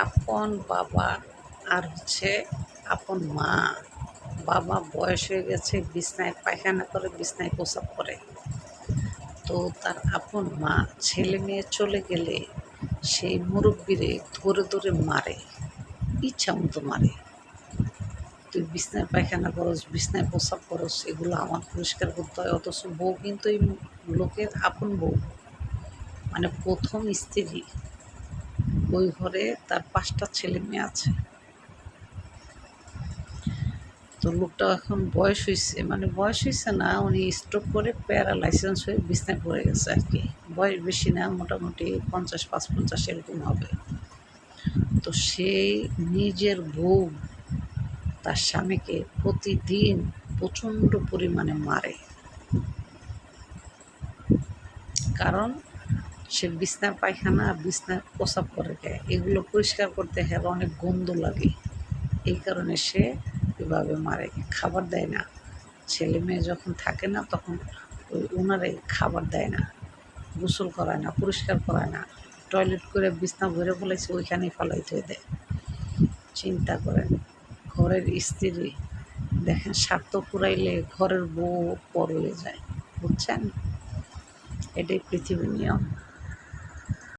আপন বাবা আর হচ্ছে আপন মা। বাবা বয়স হয়ে গেছে, বিছনায় পায়খানা করে, বিছনায় প্রস্রাব করে। তো তার আপন মা ছেলে মেয়ে চলে গেলে সেই মুরব্বিরে ধরে ধরে মারে, ইচ্ছা মতো মারে। তুই বিছনায় পায়খানা করস, বিছনায় প্রস্রাব করস, এগুলো আমার পরিষ্কার করতে হয়। অথচ বউ কিন্তু এই লোকের আপন বউ, মানে প্রথম স্ত্রী। ওই ঘরে তার 5টা ছেলে মেয়ে আছে। তো লোকটা এখন বয়স হয়েছে, মানে বয়স হয়েছে না, উনি স্ট্রোক করে প্যারালাইসেন্স হয়ে বিছনায় পড়ে গেছে আর কি। বয়স বেশি না, মোটামুটি 55 এরকম হবে। তো সেই নিজের বউ তার স্বামীকে প্রতিদিন প্রচণ্ড পরিমাণে মারে, কারণ সে বিছনার পায়খানা, বিছনার প্রস্রাব করে দেয়, এগুলো পরিষ্কার করতে হ্যাঁ অনেক গন্ধ লাগে। এই কারণে সে এভাবে মারে। খাবার দেয় না, ছেলে মেয়ে যখন থাকে না তখন ওই ওনারে খাবার দেয় না, গোসল করায় না, পরিষ্কার করায় না, টয়লেট করে বিছনা ভরে ফেলাইছে, ওইখানেই ফালাইতে দেয়। চিন্তা করেন, ঘরের স্ত্রী দেখেন স্বার্থ ফুরাইলে ঘরের বউ পর হয়ে যায়, বুঝছেন? এটাই পৃথিবীর নিয়ম।